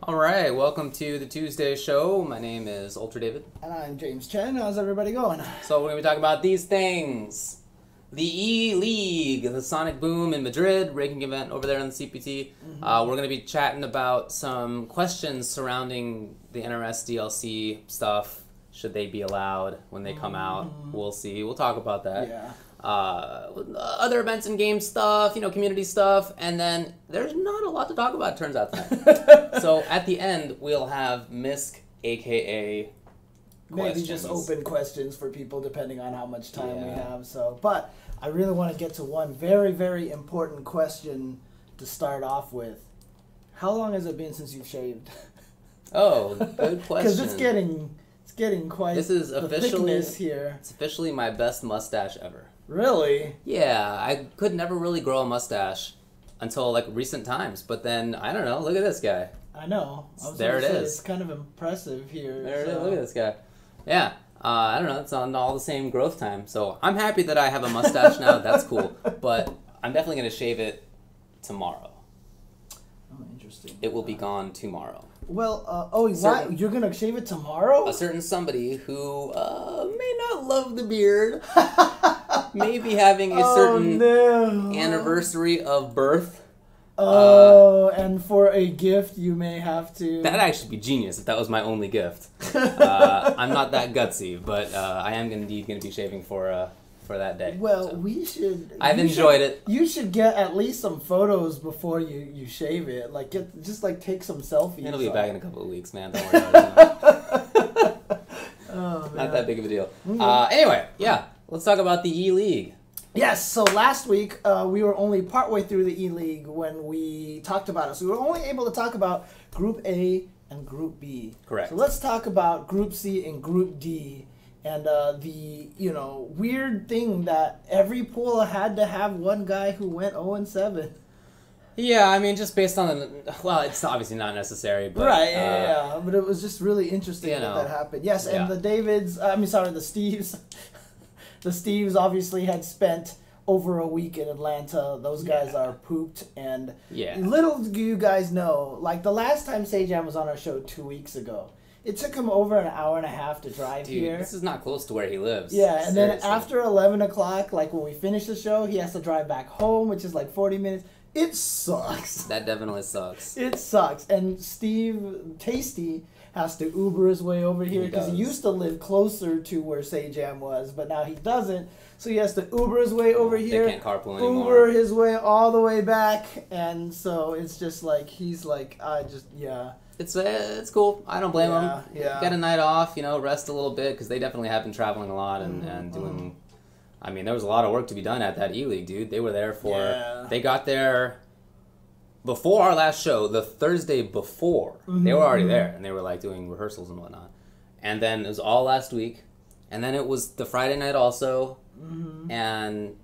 All right, welcome to the Tuesday show. My name is Ultra David. And I'm James Chen. How's everybody going? So we're going to be talking about these things. The E-League, the Sonic Boom in Madrid, ranking event over there on the CPT. We're going to be chatting about some questions surrounding the NRS DLC stuff. Should they be allowed when they come out? We'll see. We'll talk about that. Yeah. Other events and game stuff, community stuff, and then there's not a lot to talk about, it turns out, tonight. So at the end, we'll have Misk, aka Maybe just open questions for people depending on how much time we have. So, but I really want to get to one very, very important question to start off with. How long has it been since you've shaved? Oh, good question. Because it's getting quite this is the officially thickness here. It's officially my best mustache ever. Really? Yeah, I could never really grow a mustache until like recent times, but then I don't know. Look at this guy. I know. There it is. It's kind of impressive here. There it is. Look at this guy. Yeah. I don't know. It's on all the same growth time, so I'm happy that I have a mustache now. That's cool. But I'm definitely gonna shave it tomorrow. Oh, interesting. It will be gone tomorrow. Well, why? You're gonna shave it tomorrow? A certain somebody who may not love the beard, may be having a certain anniversary of birth. And for a gift, you may have to... That'd actually be genius if that was my only gift. I'm not that gutsy, but I am indeed going to be shaving for that day. Well, so. we should... I've enjoyed it. You should get at least some photos before you shave it. Like, take some selfies. It'll be back in a couple of weeks, man. Don't worry about it. Not that big of a deal. Anyway, yeah. Let's talk about the E-League. Yes, so last week we were only partway through the E-League when we talked about it. So we were only able to talk about Group A and Group B. Correct. So let's talk about Group C and Group D. And the weird thing that every pool had to have one guy who went 0-7. Yeah, I mean, just based on it's obviously not necessary, but right, yeah. But it was just really interesting that happened. Yes, and the Steves. The Steves obviously had spent over a week in Atlanta. Those guys are pooped, and little do you guys know, like the last time Sejam was on our show 2 weeks ago, it took him over an hour and a half to drive here. This is not close to where he lives. Yeah, and then after 11 o'clock, like when we finish the show, he has to drive back home, which is like 40 minutes. It sucks. That definitely sucks. It sucks. And Steve Tasty has to Uber his way over here because he used to live closer to where Sejam was, but now he doesn't. So he has to Uber his way over here. They can't carpool anymore. Uber his way all the way back, and so it's just like he's like It's cool. I don't blame him. Yeah. Get a night off, rest a little bit because they definitely have been traveling a lot and doing. I mean, there was a lot of work to be done at that E-League, dude. They were there for. Yeah. They got there before our last show, the Thursday before. They were already there, and they were like doing rehearsals and whatnot. And then it was all last week, and then it was the Friday night also, and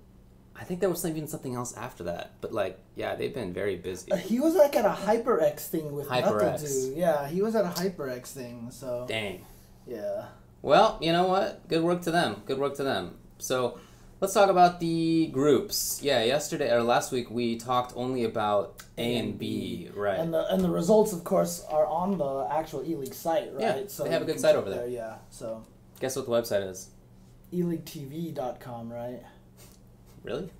I think there was even something else after that. But they've been very busy. He was like at a HyperX thing with HyperX. nothing to do. Yeah, he was at a HyperX thing. So dang. Yeah. Well, you know what? Good work to them. Good work to them. So. Let's talk about the groups. Yeah, yesterday or last week we talked only about A and B, right? And the results, of course, are on the actual E-League site, right? Yeah, so they have a good site over there. Yeah, so. Guess what the website is? ELEAGUETV.com, right? Really?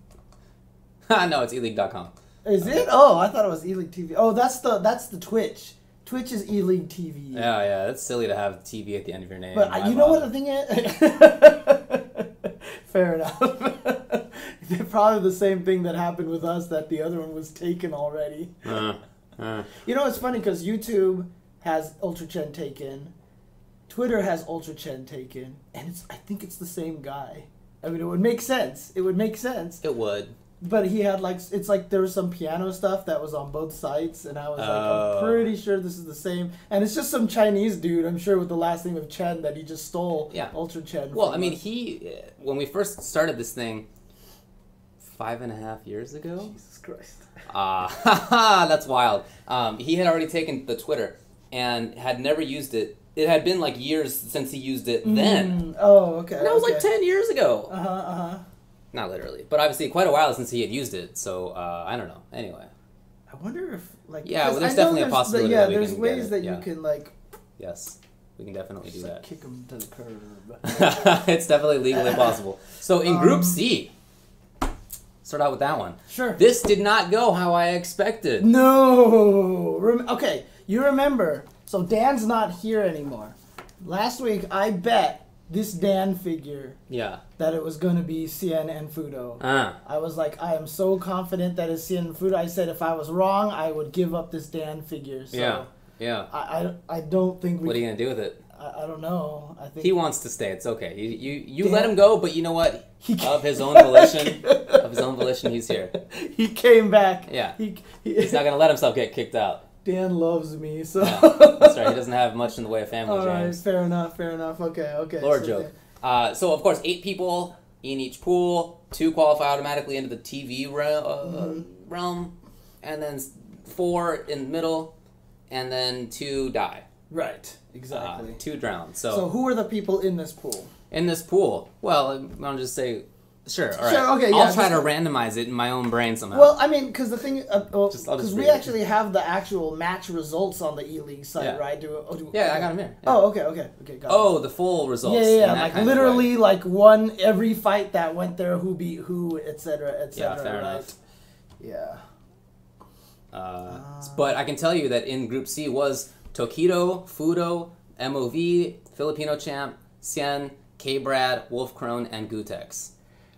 No, it's ELEAGUE.com. Is it? Oh, I thought it was E-League TV. Oh, that's the Twitch. Twitch is E-League TV. Yeah, that's silly to have TV at the end of your name. But you know what the thing is? Fair enough. Probably the same thing that happened with us, that the other one was taken already. It's funny because YouTube has Ultra Chen taken, Twitter has Ultra Chen taken, and I think it's the same guy. I mean, it would make sense. It would. But he had it's like there was some piano stuff that was on both sites, and I was I'm pretty sure this is the same. And it's just some Chinese dude, I'm sure, with the last name of Chen that he just stole Ultra Chen. Well, I mean, when we first started this thing 5.5 years ago. Jesus Christ. That's wild. He had already taken the Twitter and had never used it. It had been years since he used it then. Oh, okay. And that was 10 years ago. Uh-huh. Not literally, but obviously quite a while since he had used it, so I don't know. Anyway. I wonder if like yeah, well, there's definitely a possibility. Yeah, there's ways that you can like. Yes, we can definitely do that. Kick them to the curb. It's definitely legally possible. So in Group C, start out with that one. Sure. This did not go how I expected. No. Okay, you remember? So Dan's not here anymore. Last week I bet this Dan figure. Yeah. That it was going to be Cien and Fudo. I was like, I am so confident that it's Cien and Fudo. I said if I was wrong, I would give up this Dan figure. So yeah. I don't think we... What are you going to do with it? I don't know. I think... He wants to stay. It's okay. You let him go, but you know what? Of his own volition, he's here. He came back. Yeah. He's not going to let himself get kicked out. Dan loves me, so... Yeah, that's right. He doesn't have much in the way of family, James. Fair enough. Okay. Lord joke. So, of course, 8 people in each pool. 2 qualify automatically into the TV realm. And then 4 in the middle. And then 2 die. Right. Exactly. 2 drown. So who are the people in this pool? In this pool? Well, I'll just say... Sure, all right. Sure, okay, I'll try to randomize it in my own brain somehow. Well, I mean, because the thing... Because we read actually have the actual match results on the ELEAGUE site, right? Yeah, I got them here. Yeah. Oh, okay, got it. The full results. Yeah, like literally like one every fight that went there, who beat who, etc., yeah, fair right? enough. Yeah. But I can tell you that in Group C was Tokido, Fudo, MOV, Filipino Champ, Cien, K-Brad, Wolf Crone, and Gutex.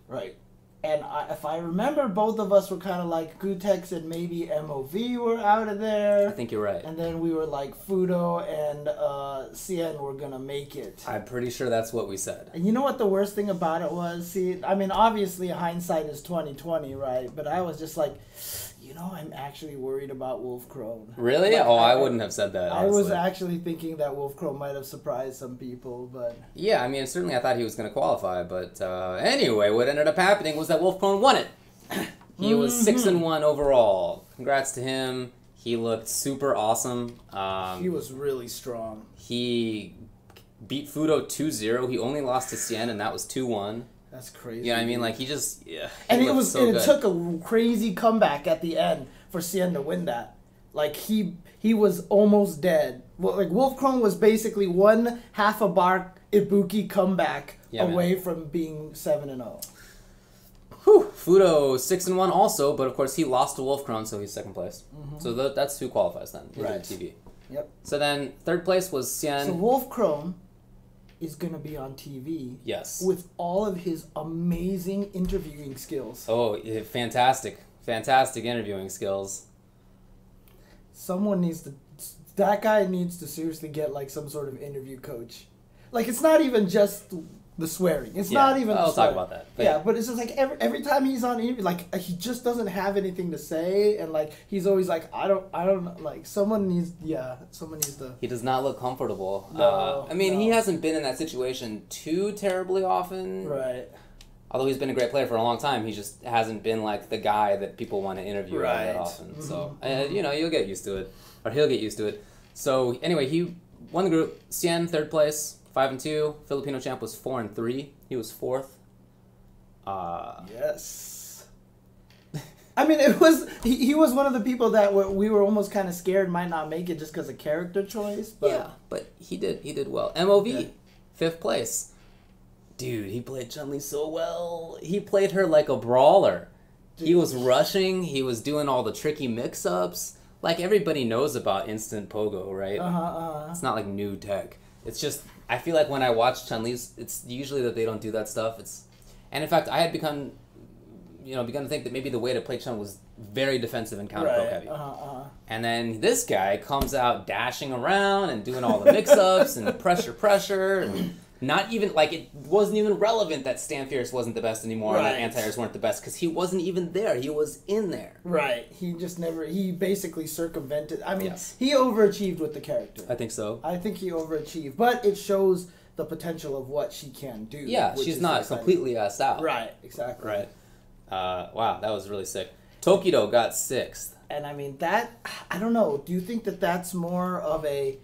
Right. And if I remember, both of us were kind of like Gutex and maybe MOV were out of there. I think you're right. And then we were like Fudo and Cien were going to make it. I'm pretty sure that's what we said. And you know what the worst thing about it was? See, I mean, obviously hindsight is 20/20, right? But I was just like... I'm actually worried about Wolf Crone. Really? Like, I wouldn't have said that, honestly. I was actually thinking that Wolf Crone might have surprised some people, but... Yeah, I mean, certainly I thought he was going to qualify, but anyway, what ended up happening was that Wolf Crone won it. He was 6-1 overall. Congrats to him. He looked super awesome. He was really strong. He beat Fudo 2-0. He only lost to Cien, and that was 2-1. That's crazy. You know what I mean? Like, he just... Yeah, and it took a crazy comeback at the end for Cien to win that. Like, he was almost dead. Well, like, Wolf Crone was basically one half a bar Ibuki comeback away from being 7-0. Whew. Fudo 6-1 also, but of course he lost to Wolf Crone, so he's 2nd place. So that's who qualifies then. Right. TV. Yep. So then 3rd place was Cien. So Wolf Crone is going to be on TV. Yes. With all of his amazing interviewing skills. Oh, fantastic. Fantastic interviewing skills. That guy needs to seriously get like some sort of interview coach. Like, it's not even just the swearing. It's not even I'll talk about that. But but it's just like every time he's on interview, like, he just doesn't have anything to say, and like he's always like, I don't like, someone needs to. He does not look comfortable. No, I mean, he hasn't been in that situation too terribly often. Right. Although he's been a great player for a long time, he just hasn't been like the guy that people want to interview that often. Mm-hmm. So you'll get used to it, or he'll get used to it. So anyway, he won the group. Cien 3rd place. 5-2. Filipino Champ was 4-3. He was 4th. Yes. I mean, it was he was one of the people that we were almost kind of scared might not make it just because of character choice. But yeah, but he did well. MOV, 5th place. Dude, he played Chun-Li so well. He played her like a brawler. Dude. He was rushing. He was doing all the tricky mix-ups. Like, everybody knows about instant pogo, right? It's not like new tech. It's just, I feel like when I watch Chun-Li's, it's usually that they don't do that stuff. And in fact, I had begun to think that maybe the way to play Chun was very defensive and counter poke heavy. And then this guy comes out dashing around and doing all the mix-ups and pressure, and not even, like, it wasn't even relevant that Stan Fierce wasn't the best anymore and that anti-airs weren't the best, because he wasn't even there. He was in there. Right. He basically circumvented. I mean, he overachieved with the character. I think so. I think he overachieved, but it shows the potential of what she can do. Yeah, she's not completely assed out. Right, exactly. Right. Wow, that was really sick. Tokido got 6th. And I mean, I don't know. Do you think that that's more of a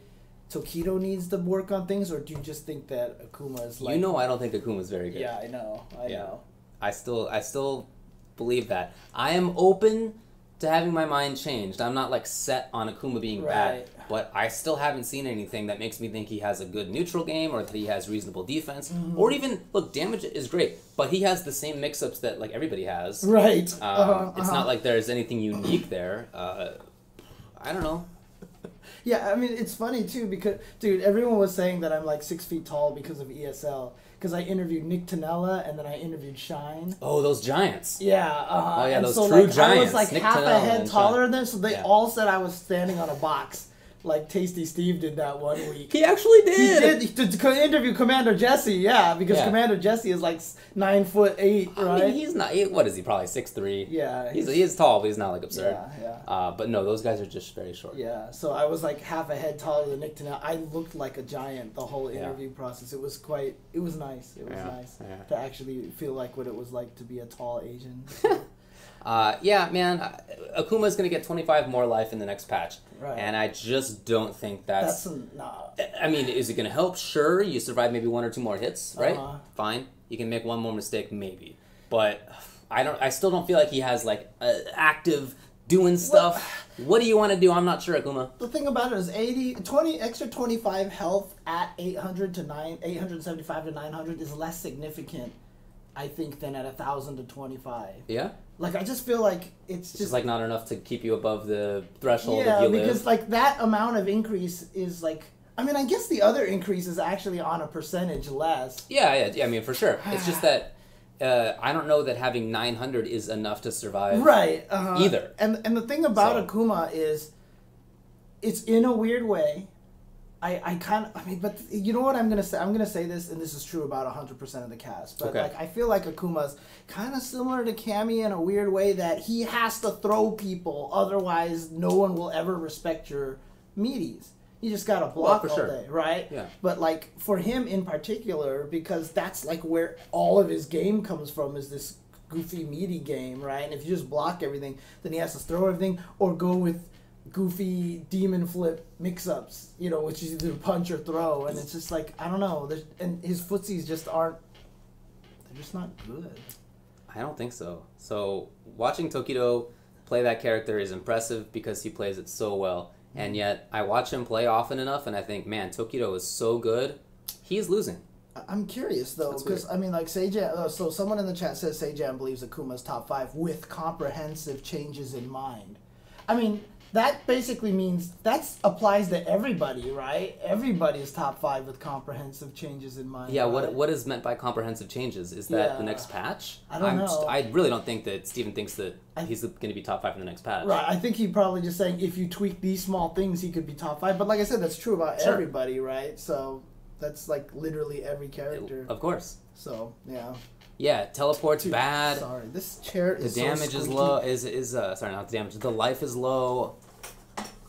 Tokido needs to work on things, or do you just think that Akuma is like... I don't think Akuma's very good. Yeah, I know. I know. I still believe that. I am open to having my mind changed. I'm not like set on Akuma being bad, but I still haven't seen anything that makes me think he has a good neutral game or that he has reasonable defense, or even look, damage is great, but he has the same mix-ups that like everybody has. Right. It's not like there's anything unique there. I don't know. Yeah, I mean, it's funny, too, because, dude, everyone was saying that I'm, like, 6 feet tall because of ESL. Because I interviewed Nick Tanella, and then I interviewed Shine. Oh, those giants. Yeah. Oh, yeah, and those so, true like, giants. I was, like, Nick half Tanella a head taller than them, so they all said I was standing on a box. Like Tasty Steve did that one week. He actually did. He did to interview Commander Jesse, yeah, because Commander Jesse is like 9'8", right? I mean, he's not. What is he? Probably 6'3". Yeah, he's tall, but he's not like absurd. Yeah. But no, those guys are just very short. Yeah. So I was like half a head taller than Nick Tanell. I looked like a giant the whole interview process. It was nice. It was nice to actually feel like what it was like to be a tall Asian. Yeah, man, Akuma's going to get 25 more life in the next patch. Right. And I just don't think that's... nah. I mean, is it going to help? Sure, you survive maybe 1 or 2 more hits, right? Fine. You can make 1 more mistake, maybe. But I still don't feel like he has, like, active doing stuff. What do you want to do? I'm not sure, Akuma. The thing about it is 25 health at 875 to 900 is less significant, I think, than at 1,000 to 25. Yeah? Like, I just feel like it's just like not enough to keep you above the threshold if you live. Yeah, because like that amount of increase is like, I mean, I guess the other increase is actually on a percentage less. Yeah, I mean, for sure. It's just that I don't know that having 900 is enough to survive either. And the thing about Akuma is, it's in a weird way. But you know what I'm going to say? I'm going to say this, and this is true about 100% of the cast. But like, I feel like Akuma's kind of similar to Cammy in a weird way that he has to throw people, otherwise no one will ever respect your meaties. You just got to block all day, right? Yeah. But like, for him in particular, because that's like where all of his game comes from, is this goofy meaty game, right? And if you just block everything, then he has to throw everything or go with goofy demon flip mix-ups, you know, which is either punch or throw, and it's just like, I don't know, and his footsies just aren't, they're just not good. I don't think so. So watching Tokido play that character is impressive because he plays it so well, and yet I watch him play often enough and I think, man, Tokido is so good, he's losing. I'm curious though, because I mean, like Seijan, so someone in the chat says Seijan believes Akuma's top 5 with comprehensive changes in mind. I mean, that basically means that applies to everybody, right? Everybody's top 5 with comprehensive changes in mind. Yeah, right? what is meant by comprehensive changes? Is that the next patch? I don't know. I really don't think that Steven thinks that he's going to be top 5 in the next patch. Right, I think he probably just saying if you tweak these small things, he could be top 5. But like I said, that's true about everybody, right? So that's like literally every character. Of course. So, yeah. Yeah, teleport's bad. Sorry, this chair is the damage is low. Sorry, not the damage. The life is low.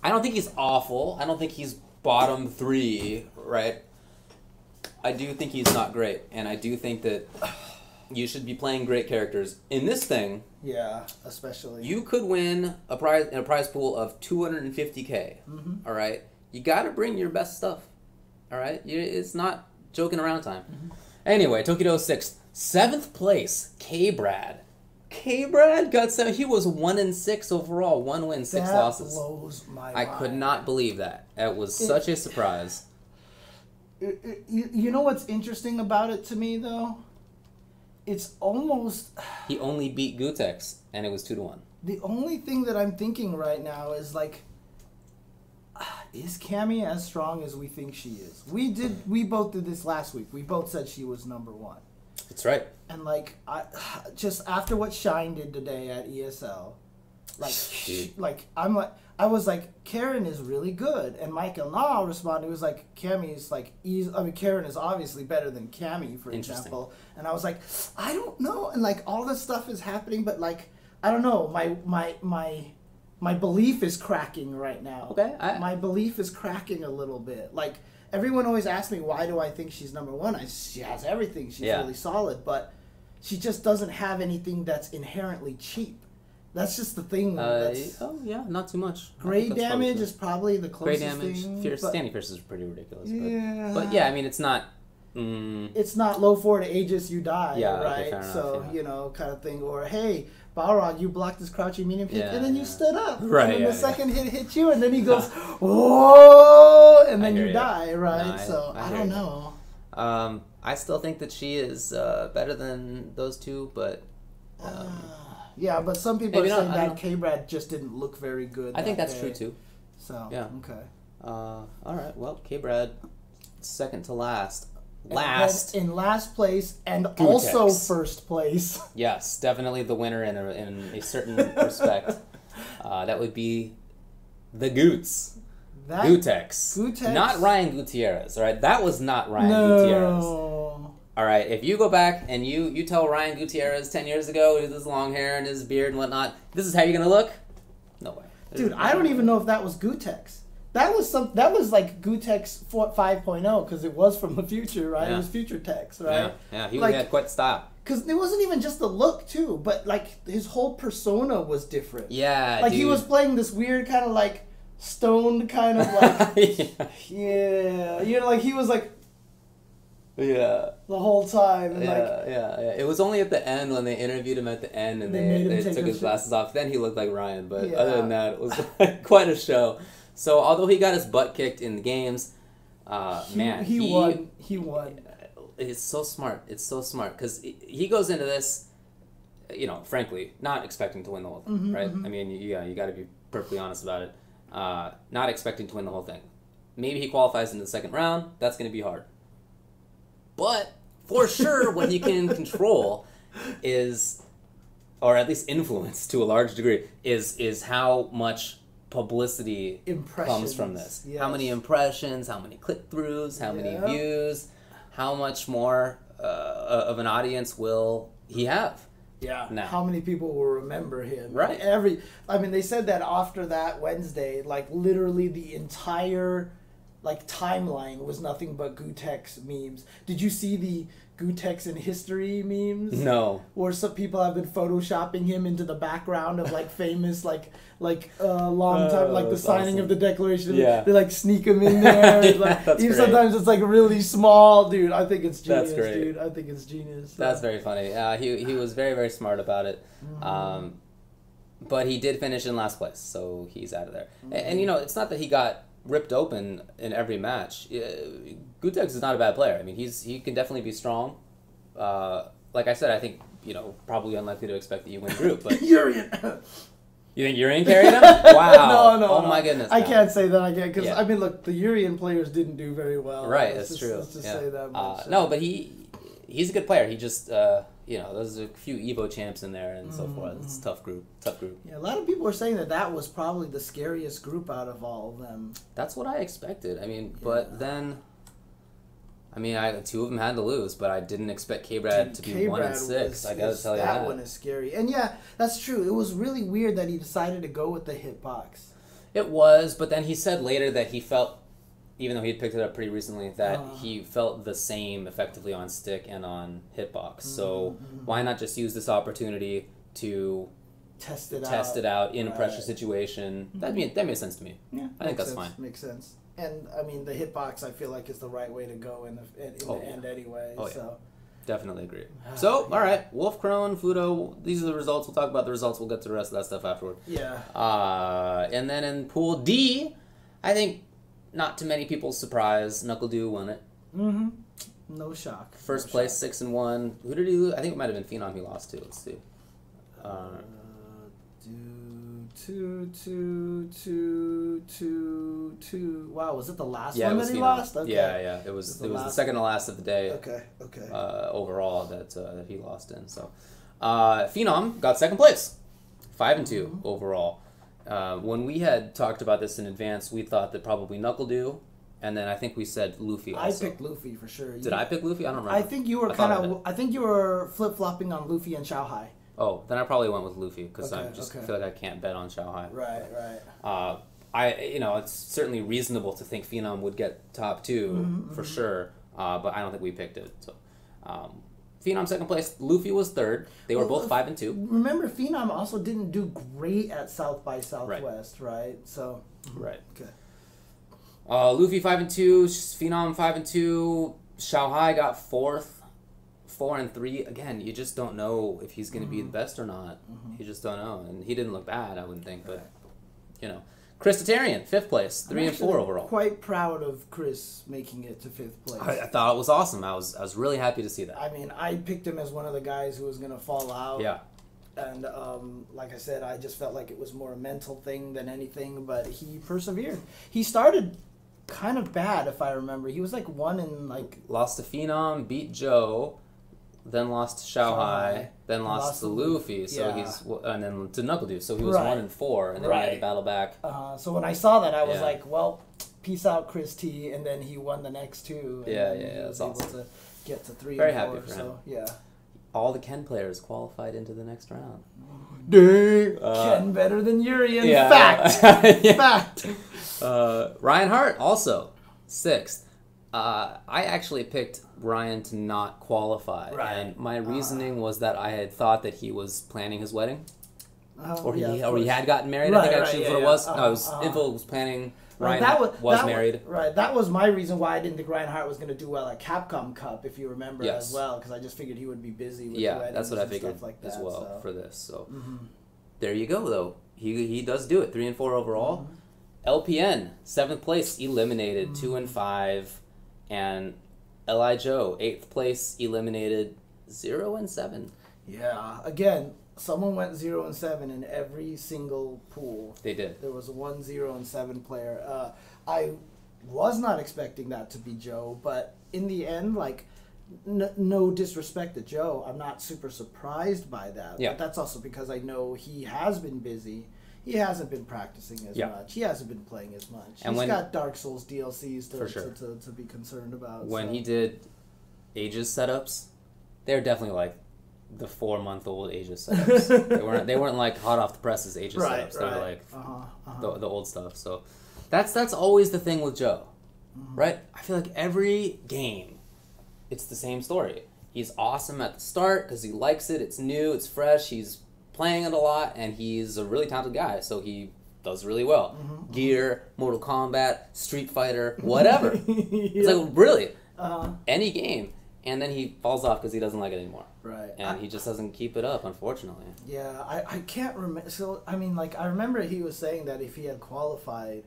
I don't think he's awful. I don't think he's bottom 3, right? I do think he's not great, and I do think that you should be playing great characters in this thing. Yeah, especially. You could win a prize in a prize pool of 250K. All right, you got to bring your best stuff. All right, it's not joking around time. Anyway, Tokido 6th. 7th place, K-Brad. K-Brad got 7. He was 1-6 overall. 1 win, 6 losses. That blows my mind. I could not believe that. It was such a surprise. You know what's interesting about it to me, though? It's almost... He only beat Gutex, and it was 2-1. The only thing that I'm thinking right now is, like... Is Cammy as strong as we think she is? We both did this last week. We both said she was number 1. That's right. And like, I just after what Shine did today at ESL, I was like, Karen is really good, and Michael Nah responded. He was like, Cammy's like, Karen is obviously better than Cammy, for example. And I was like, I don't know, and like all this stuff is happening, but like, I don't know, my belief is cracking right now. Okay. My belief is cracking a little bit. Like, everyone always asks me, why do I think she's number 1? She has everything. She's really solid, but she just doesn't have anything that's inherently cheap. That's just the thing. Not too much. Gray damage is probably the closest thing. Standing Fierce is pretty ridiculous. Yeah. But yeah, I mean, it's not... It's not low 4 to Aegis, you die, right? Okay, fair enough, so, you know, kind of thing. Or, hey, Balrog, you blocked his crouching medium kick, and then you stood up. Right. And then the second hit you, and then he goes, whoa, and then you die, right? So, I don't know. I still think that she is better than those two, but... yeah, but some people are saying that K-Brad just didn't look very good. I think that's true, too. So, yeah. Okay. All right, well, K-Brad, second to last. In last place, and also first place. Yes, definitely the winner in a certain respect. That would be the Goots. Gutex. Not Ryan Gutierrez, all right? That was not Ryan Gutierrez. All right, if you go back and you tell Ryan Gutierrez 10 years ago with his long hair and his beard and whatnot, this is how you're going to look? No way. Dude, I don't even know if that was Gutex. That was like Gutex 5.0 because it was from the future, right? Yeah. It was Future Tex, right? Yeah. He had quite style. Because it wasn't even just the look too, but like his whole persona was different. Yeah, like dude. He was playing this weird kind of like stoned kind of like yeah, you know, like he was like the whole time. And yeah. It was only at the end when they interviewed him at the end and they took his glasses off. Then he looked like Ryan, but other than that, it was like quite a show. So although he got his butt kicked in the games, he won. It's so smart. It's so smart because he goes into this, you know, frankly, not expecting to win the whole thing, right? I mean, you got to be perfectly honest about it. Not expecting to win the whole thing. Maybe he qualifies in the second round. That's going to be hard. But for sure, what he can control is, or at least influence to a large degree, is how much publicity comes from this. Yes. How many impressions, how many click-throughs, how many views, how much more of an audience will he have? Yeah. Now. How many people will remember him? Right. They said that after that Wednesday, like literally the entire timeline was nothing but Gutex memes. Did you see the Gutex in history memes? No. Where some people have been photoshopping him into the background of like famous long time the signing awesome. Of the Declaration. Yeah. They like sneak him in there. Even sometimes it's like really small, dude. I think it's genius, dude. I think it's genius. So. That's very funny. He was very, very smart about it. But he did finish in last place, so he's out of there. And you know, it's not that he got ripped open in every match. Gutex is not a bad player. I mean, he can definitely be strong. Like I said, I think, you know, probably unlikely to expect that you win group, but Urian. You think Urian carried him? Wow. No. My goodness. I can't say that again because I mean, look, the Urian players didn't do very well. Right, that's true. Let's just say that much. No, but he's a good player. He just you know, there's a few Evo champs in there and so forth. It's a tough group. Yeah, a lot of people are saying that was probably the scariest group out of all of them. That's what I expected. I mean, but then, I mean, two of them had to lose, but I didn't expect K-Brad to be 1-6. I gotta tell you that. That one is scary. And yeah, that's true. It was really weird that he decided to go with the hitbox. It was, but then he said later that he felt, even though he had picked it up pretty recently, that he felt the same effectively on stick and on hitbox. So why not just use this opportunity to test it out in a pressure situation? That made sense to me. Yeah, I think that's fine. Makes sense. And I mean, the hitbox I feel like is the right way to go in the end anyway. So definitely agree. So all right, Wolf Crone, Fudo. These are the results. We'll talk about the results. We'll get to the rest of that stuff afterward. Yeah. And then in Pool D, I think, not to many people's surprise, NuckleDu won it. No shock. First place, 6-1. Who did he lose? I think it might have been Phenom he lost to. Let's see. Two. Wow, was it the last one that he lost? Okay. Yeah. It was the second to last of the day. Okay. Overall, that he lost in. So, Phenom got second place, 5-2 overall. When we had talked about this in advance, we thought that probably NuckleDu, and then I think we said Luffy also. I picked Luffy for sure. Did I pick Luffy? I don't remember. I think you were I think you were flip-flopping on Luffy and Xiaohai. Oh, then I probably went with Luffy because I just feel like I can't bet on Xiaohai. Right. It's certainly reasonable to think Phenom would get top 2 for sure, but I don't think we picked it. So, Phenom second place. Luffy was third. They were both 5-2. Remember, Phenom also didn't do great at South by Southwest, right? So. Right. Okay. Luffy 5-2. Phenom 5-2. Xiaohai got fourth. 4 and 3, again, you just don't know if he's going to be the best or not. You just don't know. And he didn't look bad, I wouldn't think, but, you know. Chris Tatarian, 5th place, 3 and 4 overall. Quite proud of Chris making it to 5th place. I thought it was awesome. I was really happy to see that. I mean, I picked him as one of the guys who was going to fall out. Yeah. And like I said, I just felt like it was more a mental thing than anything, but he persevered. He started kind of bad, if I remember. He was like 1 in like... Lost to Phenom, beat Joe, then lost to Shanghai, then lost to Luffy, so he's... And then to Knuckle Dude, so he was 1 and 4, and then he had to battle back. So when I saw that, I was like, well, peace out, Chris T, and then he won the next 2. And he was able awesome. to get to 3 Very and 4, happy for him. so, yeah. All the Ken players qualified into the next round. Dang! Ken better than Yuri, in fact! Fact! Ryan Hart, also 6th. I actually picked Ryan to not qualify, and my reasoning was that I had thought that he was planning his wedding, or he had gotten married. I think actually what it was. No, it was Info was planning. Ryan was married. Right, that was my reason why I didn't think Ryan Hart was going to do well at Capcom Cup, if you remember, as well, because I just figured he would be busy with weddings that's what I figured stuff like that, as well for this. So there you go, though. He does do it. 3 and 4 overall. LPN 7th place, eliminated 2 and 5, and Eli Joe 8th place, eliminated 0 and 7. Yeah, again. Someone went 0 and 7 in every single pool. They did. There was a 1, 0, and 7 player. I was not expecting that to be Joe, but in the end, like, no disrespect to Joe, I'm not super surprised by that. Yeah. But that's also because I know he has been busy. He hasn't been practicing as much. He hasn't been playing as much. And he's got Dark Souls DLCs to be concerned about. When he did Aegis setups, they're definitely like the 4-month-old Aegis setups. they weren't like hot off the presses Aegis setups. They were like the old stuff. So that's always the thing with Joe, right? I feel like every game, it's the same story. He's awesome at the start because he likes it. It's new. It's fresh. He's playing it a lot, and he's a really talented guy. So he does really well. Gear, Mortal Kombat, Street Fighter, whatever. It's like really any game. And then he falls off because he doesn't like it anymore. Right. And he just doesn't keep it up, unfortunately. Yeah, I can't remember. So, I mean, like, I remember he was saying that if he had qualified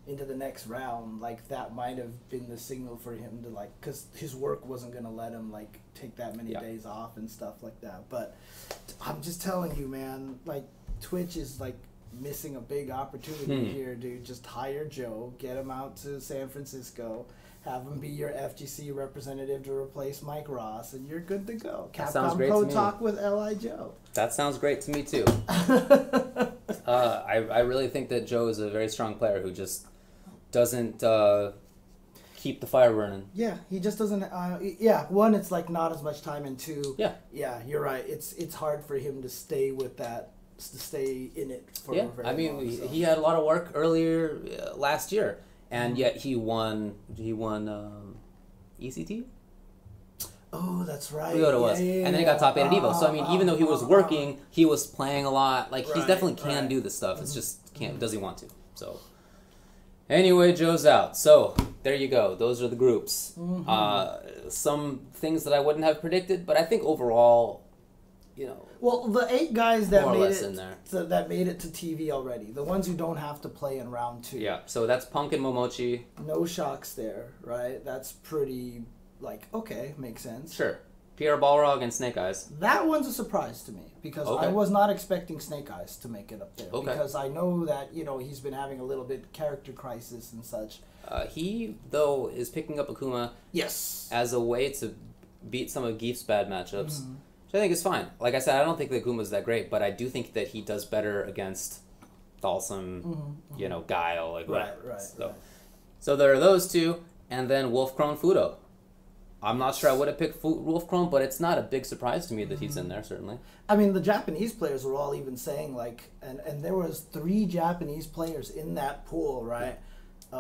into the next round, like, that might have been the signal for him to, like, because his work wasn't going to let him, like, take that many days off and stuff like that. But I'm just telling you, man, like, Twitch is, like, missing a big opportunity here, dude. Just hire Joe, get him out to San Francisco, have him be your FGC representative to replace Mike Ross, and you're good to go. Capcom Pro Talk with L.I. Joe. That sounds great to me, too. I really think that Joe is a very strong player who just doesn't keep the fire burning. Yeah, he just doesn't... one, it's like not as much time, and two... Yeah, you're right. It's hard for him to stay with that, to stay in it for very long. So. He had a lot of work earlier last year. And yet he won ECT? Oh, that's right. I forget what it was. And then he got top 8 at Evo. So, I mean, even though he was working, he was playing a lot. Like, he definitely can do this stuff. It's just, does he want to? So, anyway, Joe's out. So, there you go. Those are the groups. Some things that I wouldn't have predicted, but I think overall, well, the 8 guys that made it to TV already, the ones who don't have to play in round 2. Yeah, so that's Punk and Momochi. No shocks there, right? That's pretty, like, okay, makes sense. Sure. Pierre Balrog and Snake Eyes. That one's a surprise to me, because I was not expecting Snake Eyes to make it up there. Because I know that, he's been having a little bit character crisis and such. He, though, is picking up Akuma as a way to beat some of Geef's bad matchups. I think it's fine. Like I said, I don't think that Guma's that great, but I do think that he does better against Thalsum, Guile, like whatever. So there are those two, and then Wolf Crone Fudo. I'm not sure I would have picked Wolf Crone, but it's not a big surprise to me that he's in there, certainly. I mean, the Japanese players were all even saying, like, and there was 3 Japanese players in that pool, right?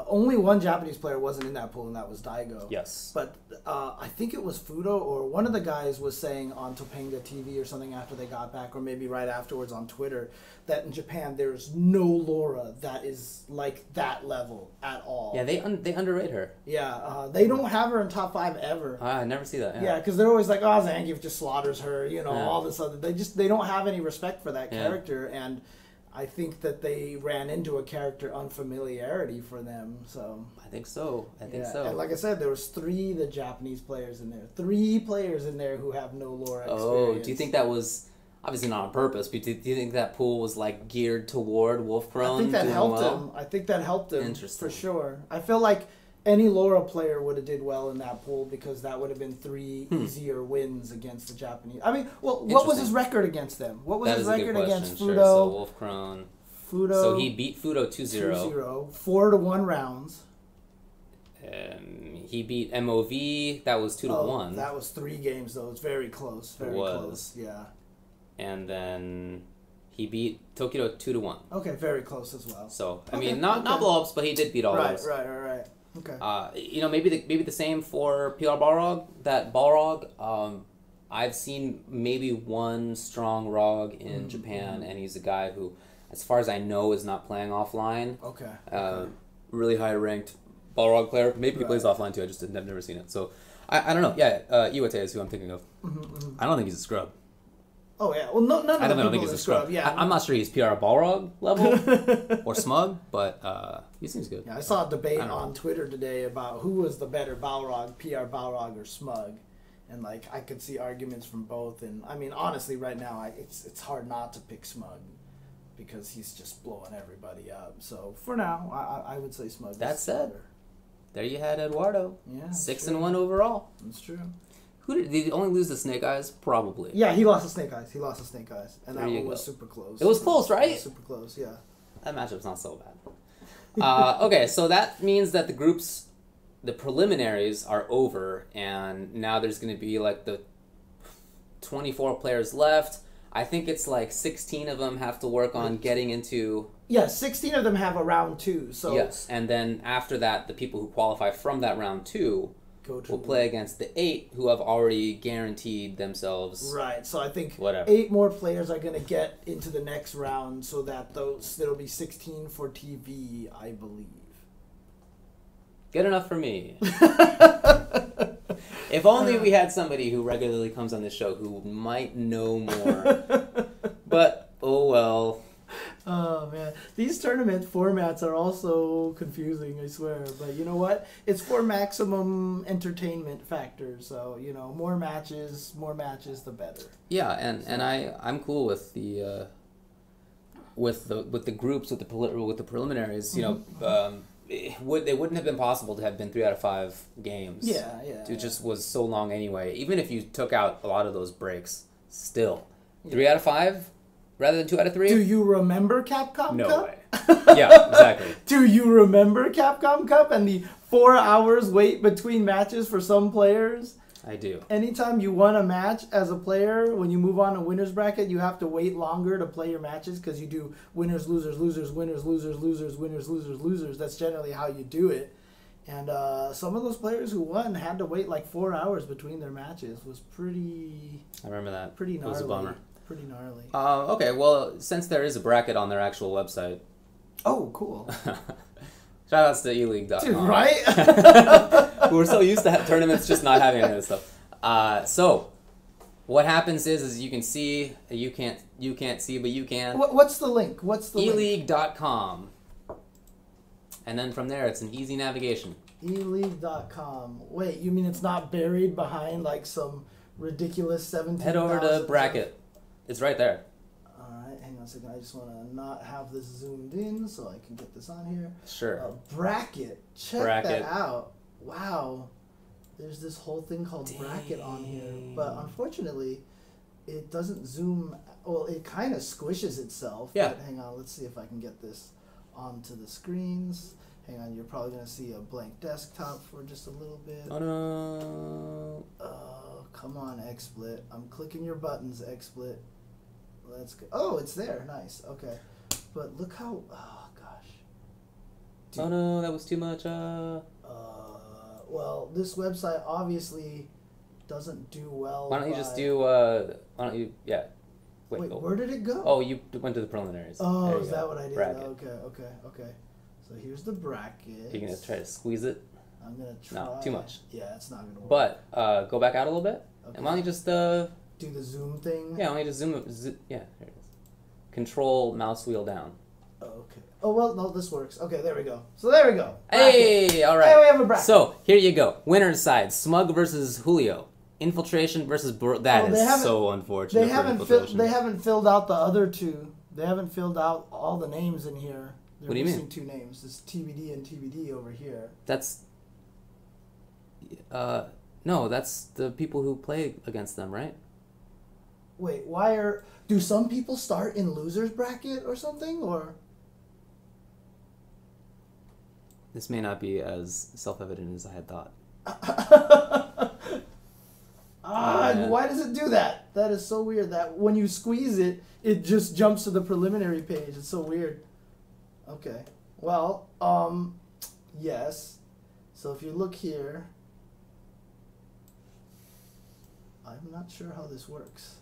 Only one Japanese player wasn't in that pool, and that was Daigo. Yes. But I think it was Fudo, or one of the guys was saying on Topanga TV or something after they got back, or maybe right afterwards on Twitter, that in Japan there's no Laura that is like that level at all. Yeah, they underrate her. Yeah, they don't have her in top 5 ever. I never see that. Yeah, because they're always like, oh, Zangief just slaughters her, all this other. They don't have any respect for that character, and I think that they ran into a character unfamiliarity for them. So I think so. And like I said, there was 3 the Japanese players in there. 3 players in there who have no Laura experience. Oh, do you think that was obviously not on purpose? But do you think that pool was like geared toward Wolfkrone? I think that helped him. I think that helped him. Interesting. For sure. I feel like any Laura player would have did well in that pool because that would have been 3 easier wins against the Japanese. I mean, well, what was his record against them? What was his record against Fudo? Sure. So Wolfkrone. Fudo. So he beat Fudo 2-0. 2-0. 4-1 rounds. He beat MOV. That was 2-1. That was 3 games though. It's very close. Very close. Yeah. And then he beat Tokido 2-1. Okay, very close as well. So I mean, not blow-ups, but he did beat all those. Right. Okay. Maybe the same for PR Balrog. That Balrog, I've seen maybe one strong Rog in Japan, and he's a guy who, as far as I know, is not playing offline. Okay. Really high ranked Balrog player. Maybe he plays offline too. I've never seen it. So I don't know. Yeah, Iwate is who I'm thinking of. I don't think he's a scrub. Oh yeah, well none of I the don't think people he's a are scrub. Yeah, I'm not sure he's PR Balrog level or smug, but he seems good. Yeah, I saw a debate on Twitter today about who was the better Balrog, PR Balrog or smug, and like I could see arguments from both. And I mean, honestly, right now it's hard not to pick smug because he's just blowing everybody up. So for now, I would say smug. That said, there you had Eduardo. Yeah, 6-1 overall. That's true. Did he only lose to Snake Eyes? Probably. Yeah, he lost to Snake Eyes. And that one was super close. It was close, right? It was super close, yeah. That matchup's not so bad. Okay, so that means that the preliminaries are over, and now there's going to be like the 24 players left. I think it's like 16 of them have to work on getting into... Yeah, 16 of them have a round 2. So yes, and then after that, the people who qualify from that round 2... will play against the 8 who have already guaranteed themselves. Right, so I think whatever. 8 more players are going to get into the next round so that there'll be 16 for TV, I believe. Good enough for me. If only we had somebody who regularly comes on this show who might know more. But, oh well. Oh man, these tournament formats are also confusing, I swear. But you know what? It's for maximum entertainment factor. So more matches, the better. Yeah, and I'm cool with the groups with the preliminaries. It wouldn't have been possible to have been 3 out of 5 games. Yeah. It just was so long anyway. Even if you took out a lot of those breaks, still 3 out of 5. Rather than 2 out of 3? Do you remember Capcom Cup? No way. Yeah, exactly. Do you remember Capcom Cup and the 4 hours wait between matches for some players? I do. Anytime you won a match as a player, when you move on to winner's bracket, you have to wait longer to play your matches because you do winners, losers, losers, winners, losers, losers, winners, losers, losers. That's generally how you do it. And some of those players who won had to wait like 4 hours between their matches. It was pretty... I remember that. Pretty gnarly. It was a bummer. Pretty gnarly. Okay, well, since there is a bracket on their actual website. Oh, cool. Shoutouts to ELEAGUE.com. Dude, right? We're so used to tournaments just not having any of this stuff. So, what happens is you can see, you can't see, but you can. What's the link? ELEAGUE.com. And then from there, it's an easy navigation. ELEAGUE.com. Wait, you mean it's not buried behind like some ridiculous 17,000? Head over to bracket. It's right there. Alright, hang on a second. I just want to not have this zoomed in so I can get this on here. Sure. Bracket. Check that out. Wow. There's this whole thing called bracket on here. But unfortunately, it doesn't zoom. Well, it kind of squishes itself. Yeah. But hang on. Let's see if I can get this onto the screens. Hang on. You're probably going to see a blank desktop for just a little bit. Oh, no. Come on, XSplit. I'm clicking your buttons, XSplit. Let's go. Oh, it's there. Nice. Okay. But look how... Oh, gosh. Oh no, that was too much. Well, this website obviously doesn't do well. Why don't you just do? Why don't you? Yeah. Wait, where did it go? Oh, you went to the preliminaries. Oh, is that what I did? Bracket. Okay. So here's the bracket. You're gonna try to squeeze it. I'm gonna try. No, too much. Yeah, it's not gonna work. But go back out a little bit. Okay. And why don't you just do the zoom thing? Yeah, why don't you just zoom it? Yeah, there it is. Control mouse wheel down. Okay. Oh well, no, this works. Okay, there we go. So there we go. Bracket. Hey, all right. Hey, we have a bracket. So here you go. Winner's side: Smug versus Julio. Infiltration versus that is so unfortunate. They haven't filled out the other two. They haven't filled out all the names in here. They're what do you mean? Missing two names. It's TBD and TBD over here. That's no, that's the people who play against them, right? Wait, do some people start in losers bracket or something, or? This may not be as self-evident as I had thought. Why does it do that? That is so weird. That when you squeeze it, it just jumps to the preliminary page. It's so weird. Okay. Well, yes. So if you look here, I'm not sure how this works.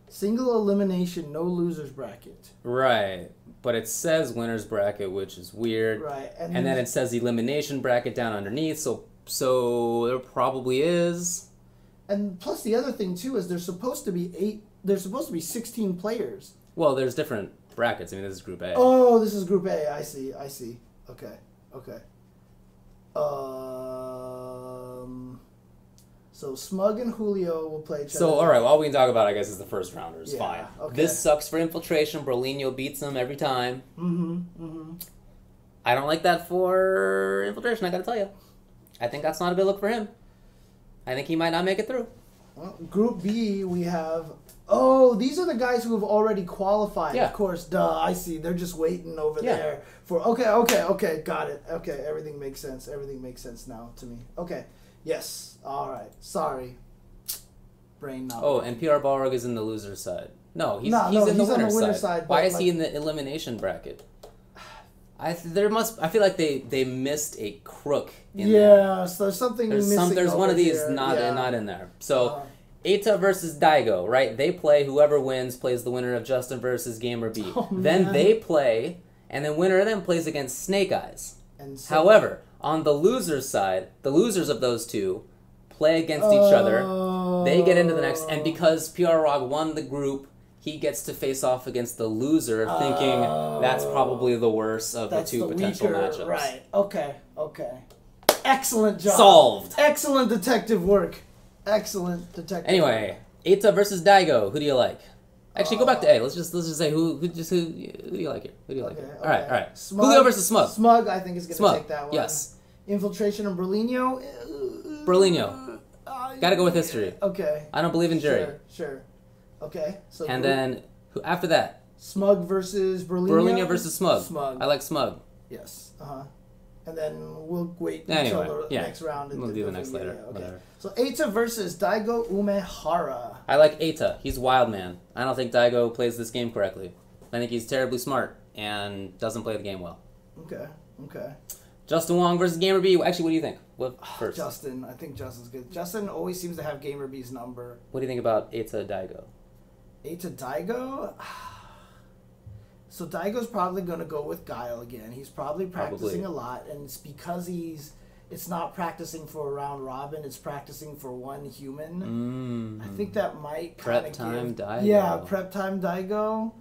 Single elimination, no losers bracket. Right. But it says winners bracket, which is weird. Right. And then it says elimination bracket down underneath, so there probably is. And plus the other thing too is there's supposed to be 16 players. Well, there's different brackets. I mean, this is Group A. Oh, this is Group A. I see. Okay. So Smug and Julio will play each other. So, all right, all we can talk about, I guess, is the first rounders. Yeah, fine. okay. This sucks for Infiltration. Berlino beats them every time. I don't like that for Infiltration, I gotta tell you. I think that's not a good look for him. I think he might not make it through. Well, Group B, we have... Oh, these are the guys who have already qualified. Yeah. Of course, duh, I see. They're just waiting over there for... Okay, got it. Okay, everything makes sense. Everything makes sense now to me. Okay, yes, all right. Sorry. Brain not. Oh, and PR Balrog is in the loser side. No, he's in the winner's side. Why is he in the elimination bracket? I feel like they missed a crook in there. Yeah, so there's something missing. There's one of these not in there. So Eita versus Daigo, right? They play. Whoever wins plays the winner of Justin versus Gamer B. Oh, then they play, and then winner of them plays against Snake Eyes. And so, however, on the losers side, the losers of those two play against each other. They get into the next, and because PR Rog won the group, he gets to face off against the loser, thinking that's probably the worst of the two potential matchups. Right. Okay. Excellent job. Solved. Excellent detective work. Anyway, Eita versus Daigo. Who do you like? Actually, go back to A. Let's just say who do you like here? Who do you like here? All right. Smug, Julio versus Smug. Smug, I think, is going to take that one. Yes. Infiltration and Berlino. Got to go with history. Okay. I don't believe in jury. Sure. Okay. So and then after that? Smug versus Berlino. Berlino versus Smug. I like Smug. Yes. And then we'll wait until the next round. We'll do the next later. Okay. Whatever. So Eita versus Daigo Umehara. I like Eita. He's wild man. I don't think Daigo plays this game correctly. I think he's terribly smart and doesn't play the game well. Okay. Justin Wong versus Gamer B. Actually, what do you think? What first? Justin. I think Justin's good. Justin always seems to have Gamer B's number. What do you think about Eita Daigo? Eita Daigo? So Daigo's probably going to go with Guile again. He's probably practicing a lot, and it's because it's not practicing for a round robin, it's practicing for one human. I think that might kind of Prep time Daigo. Yeah, prep time Daigo.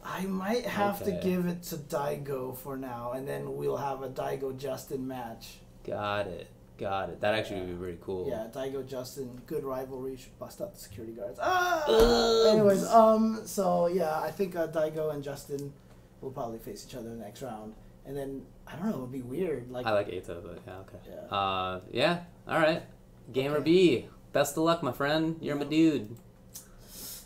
I might have to give it to Daigo for now, and then we'll have a Daigo-Justin match. Got it. That actually would be very cool. Yeah, Daigo-Justin, good rivalry. Should bust up the security guards. Anyways, so yeah, I think Daigo and Justin will probably face each other in the next round. And then, I don't know, it would be weird. I like Eita, but yeah, okay. Yeah. All right. Gamer B, best of luck, my friend. You're my dude.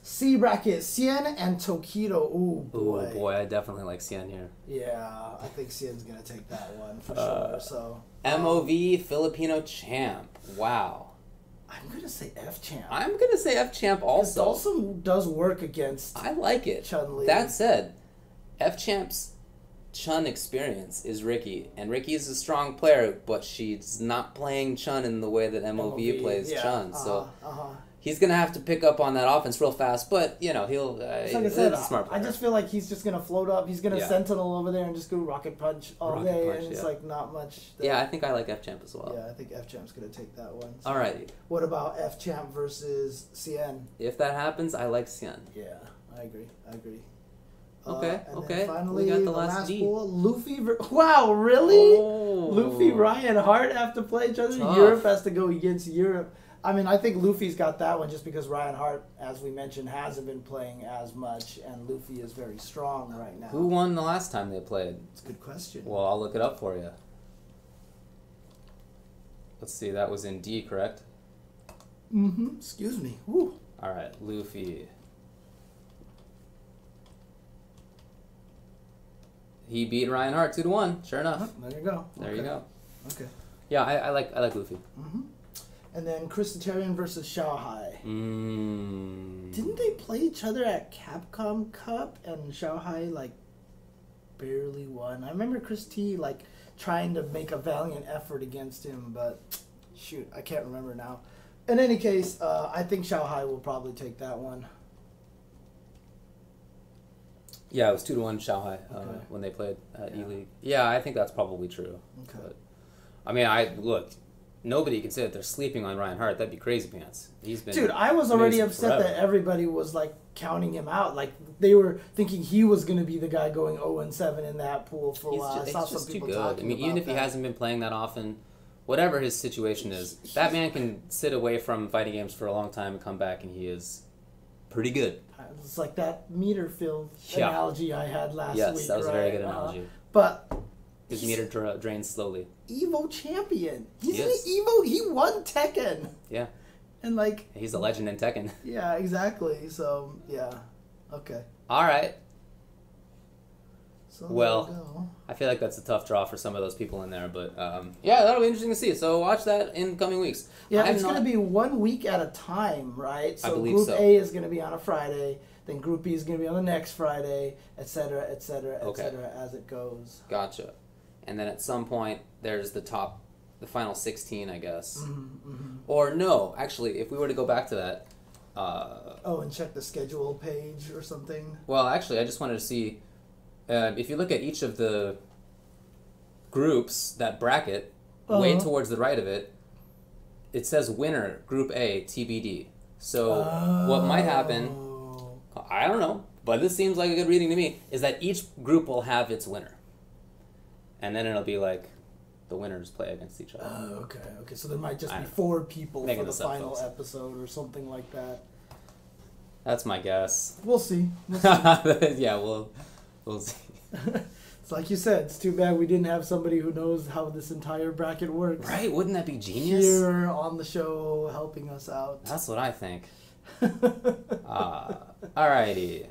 C bracket, Cien and Tokido. Ooh, boy. I definitely like Cien here. Yeah, I think Cien's going to take that one for sure. So MOV Filipino champ. Wow. I'm going to say F champ. I'm going to say F champ also. It also does work against I like it. Chun-Li. That said, F champs Chun experience is Ricky, and Ricky is a strong player, but she's not playing Chun in the way that MOV plays Chun. So he's gonna have to pick up on that offense real fast. But you know he'll. Like I said, smart player. I just feel like he's just gonna float up. He's gonna sentinel over there and just go rocket punch all day, and it's like not much. Yeah, I think I like F Champ as well. Yeah, I think F Champ's gonna take that one. So Alrighty. What about F Champ versus Cien? If that happens, I like Cien. Yeah, I agree. Okay, and finally, we got the last D. pool, Luffy. Wow, really? Oh. Luffy, Ryan Hart have to play each other. Tough. Europe has to go against Europe. I mean, I think Luffy's got that one just because Ryan Hart, as we mentioned, hasn't been playing as much, and Luffy is very strong right now. Who won the last time they played? That's a good question. Well, I'll look it up for you. Let's see, that was in D, correct? Mm-hmm. Excuse me. Woo. All right, Luffy. He beat Ryan Hart 2-1. Sure enough. There you go. There you go. Okay. Yeah, I like Luffy. Mm-hmm. And then Christitarian versus Xiaohai. Mm. Didn't they play each other at Capcom Cup and Xiaohai like barely won? I remember Chris T like trying to make a valiant effort against him, but shoot, I can't remember now. In any case, I think Xiaohai will probably take that one. Yeah, it was 2-1 Xiaohai when they played at ELEAGUE. Yeah, I think that's probably true. Okay. But, I mean, look. Nobody can say that they're sleeping on Ryan Hart. That'd be crazy pants. He's been. Dude, I was already upset that everybody was like counting him out. Like they were thinking he was going to be the guy going 0-7 in that pool for a while. I saw some people talking about that. I mean, even if he hasn't been playing that often, whatever his situation is, that man can sit away from fighting games for a long time and come back, and he is pretty good. It's like that meter field analogy I had last week. Yes, that was a very good analogy. But his meter drains slowly. Evo champion. He's an Evo. He won Tekken. Yeah. And like he's a legend in Tekken. Yeah, exactly. So yeah. Okay. All right. So well, I feel like that's a tough draw for some of those people in there, but yeah, that'll be interesting to see. So watch that in coming weeks. Yeah, it's going to be 1 week at a time, right? So I believe Group so. A is going to be on a Friday, then Group B is going to be on the next Friday, et cetera, as it goes. Gotcha. And then at some point, there's the final 16, I guess. Mm-hmm. Or no, actually, if we were to go back to that. And check the schedule page or something. Well, actually, I just wanted to see if you look at each of the groups, that bracket, way towards the right of it, it says winner, Group A, TBD. So what might happen, I don't know, but this seems like a good reading to me, is that each group will have its winner. And then it'll be like the winners play against each other. Oh, okay. So there might just be 4 people for the final episode or something like that. That's my guess. We'll see. Yeah, we'll see. It's like you said, it's too bad we didn't have somebody who knows how this entire bracket works. Right? Wouldn't that be genius? Here on the show helping us out. That's what I think. Alrighty.